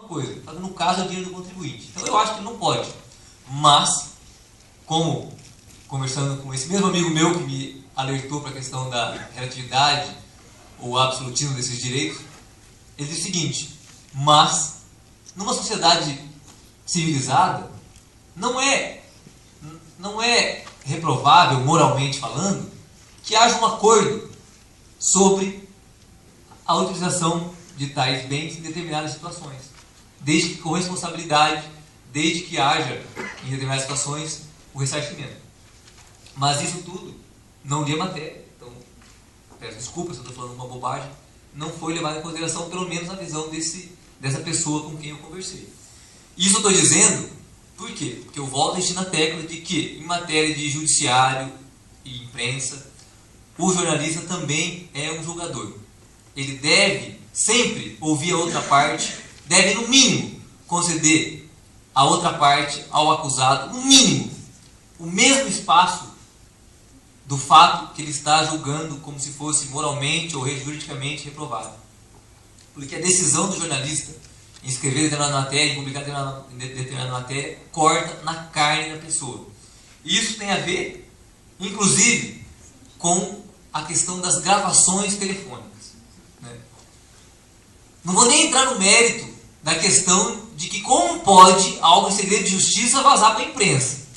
coisa. No caso, é o dinheiro do contribuinte. Então eu acho que ele não pode. Mas, como conversando com esse mesmo amigo meu que me alertou para a questão da relatividade ou absolutismo desses direitos, ele diz o seguinte: mas, numa sociedade civilizada, não é reprovável, moralmente falando, que haja um acordo sobre a utilização de tais bens em determinadas situações, desde que com responsabilidade, desde que haja, em determinadas situações, o ressarcimento. Mas isso tudo, não li a matéria, então peço desculpas se eu estou falando uma bobagem, não foi levado em consideração, pelo menos na visão dessa pessoa com quem eu conversei. Isso eu estou dizendo, por quê? Porque eu volto a insistir na tecla de que, em matéria de judiciário e imprensa, o jornalista também é um julgador. Ele deve sempre ouvir a outra parte, deve, no mínimo, conceder a outra parte, ao acusado, no mínimo, o mesmo espaço do fato que ele está julgando como se fosse moralmente ou juridicamente reprovado. Porque a decisão do jornalista em escrever determinada matéria, em publicar determinada matéria, corta na carne da pessoa. E isso tem a ver, inclusive, com a questão das gravações telefônicas. Não vou nem entrar no mérito da questão de que como pode algo em segredo de justiça vazar para a imprensa.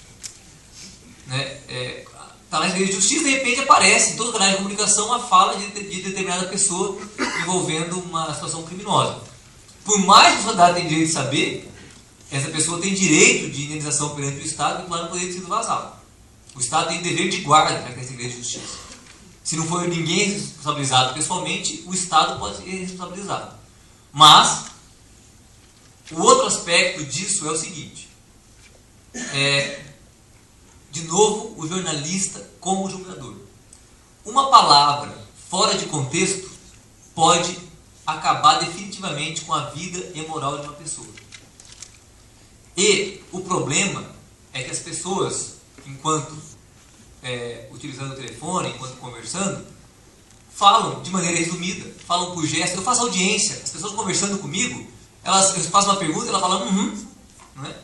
Está lá em segredo de justiça, de repente aparece em todos os canais de comunicação a fala de determinada pessoa envolvendo uma situação criminosa. Por mais que a sociedade tenha direito de saber, essa pessoa tem direito de indenização perante o Estado, que não poderia ter sido vazado. O Estado tem dever de guarda para que é segredo de justiça. Se não for ninguém responsabilizado pessoalmente, o Estado pode ser responsabilizado. Mas, o outro aspecto disso é o seguinte: de novo, o jornalista como julgador. Uma palavra fora de contexto pode acabar definitivamente com a vida e a moral de uma pessoa. E o problema é que as pessoas, enquanto utilizando o telefone, enquanto conversando, falam de maneira resumida, falam por gesto. Eu faço audiência, as pessoas conversando comigo, eu faço uma pergunta e ela fala não é?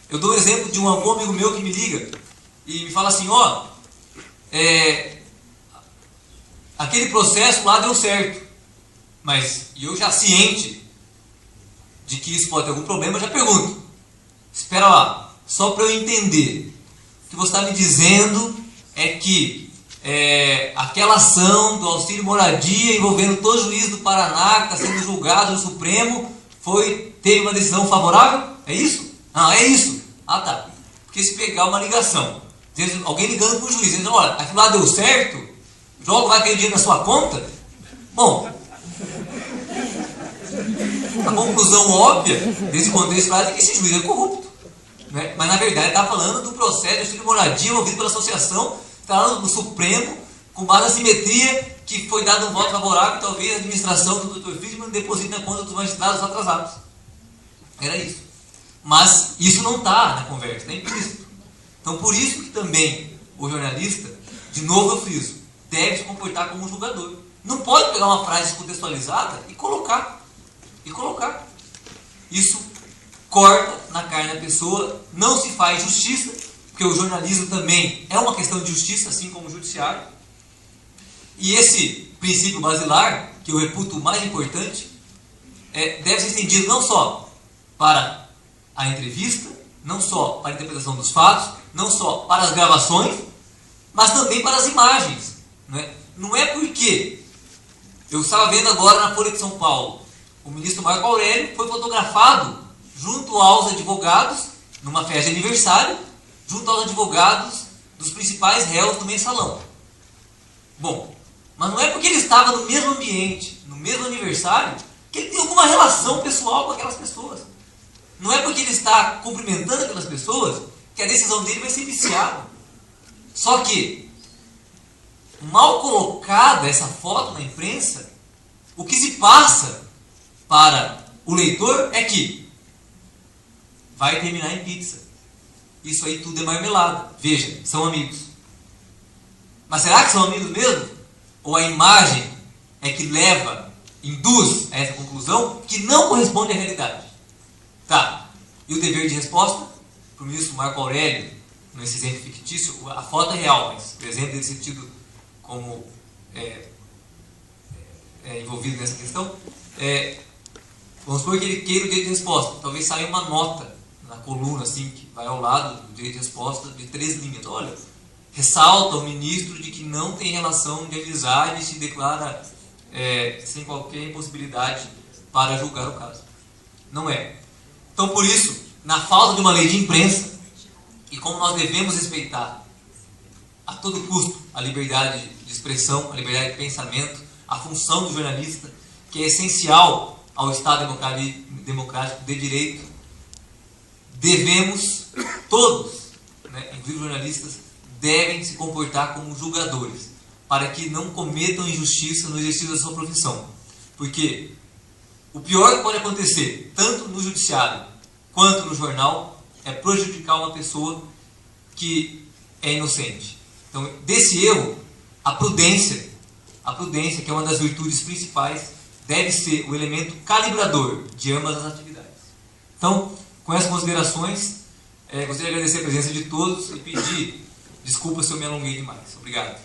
Eu dou o exemplo de um amigo meu que me liga e me fala assim: aquele processo lá deu certo, mas eu já ciente de que isso pode ter algum problema, eu já pergunto: espera lá, só para eu entender, o que você está me dizendo é que aquela ação do auxílio moradia envolvendo todo o juiz do Paraná que está sendo julgado no Supremo teve uma decisão favorável? É isso? Não, é isso. Ah, tá. Porque se pegar uma ligação, alguém ligando para o juiz, dizendo: olha, aquilo lá deu certo, joga, vai cair dinheiro na sua conta? Bom, a conclusão óbvia desse contexto é que esse juiz é corrupto. Né? Mas na verdade ele está falando do processo de auxílio moradia envolvido pela associação, está falando do Supremo, com base na simetria, que foi dado um voto favorável e talvez a administração do Dr. Friedman deposite na conta dos magistrados atrasados. Era isso. Mas isso não está na conversa, está implícito. Então por isso que também o jornalista, de novo eu friso, deve se comportar como um julgador. Não pode pegar uma frase descontextualizada e colocar. Isso corta na carne da pessoa, não se faz justiça, porque o jornalismo também é uma questão de justiça, assim como o judiciário. E esse princípio basilar, que eu reputo o mais importante, deve ser estendido não só para a entrevista, não só para a interpretação dos fatos, não só para as gravações, mas também para as imagens. Não é porque eu estava vendo agora na Folha de São Paulo, o ministro Marco Aurélio foi fotografado junto aos advogados, numa festa de aniversário, junto aos advogados dos principais réus do mensalão. Bom, mas não é porque ele estava no mesmo ambiente, no mesmo aniversário, que ele tem alguma relação pessoal com aquelas pessoas. Não é porque ele está cumprimentando aquelas pessoas que a decisão dele vai ser viciada. Só que, mal colocada essa foto na imprensa, o que se passa para o leitor é que vai terminar em pizza. Isso aí tudo é marmelada. Veja, são amigos. Mas será que são amigos mesmo? Ou a imagem é que induz a essa conclusão que não corresponde à realidade? E o dever de resposta? Por isso, Marco Aurélio, nesse exemplo fictício, a foto é real, mas o exemplo desse sentido como envolvido nessa questão, vamos supor que ele queira o direito de resposta. Talvez saia uma nota na coluna, assim, que vai ao lado do direito de resposta de 3 linhas. Olha, ressalta o ministro de que não tem relação de amizade e se declara sem qualquer impossibilidade para julgar o caso. Não é. Então, por isso, na falta de uma lei de imprensa, e como nós devemos respeitar a todo custo a liberdade de expressão, a liberdade de pensamento, a função do jornalista, que é essencial ao Estado democrático de direito, devemos, todos, inclusive jornalistas, devem se comportar como julgadores, para que não cometam injustiça no exercício da sua profissão. Porque o pior que pode acontecer, tanto no judiciário quanto no jornal, é prejudicar uma pessoa que é inocente. Então, desse erro, a prudência, que é uma das virtudes principais, deve ser o elemento calibrador de ambas as atividades. Então, com essas considerações, gostaria de agradecer a presença de todos e pedir desculpa se eu me alonguei demais. Obrigado.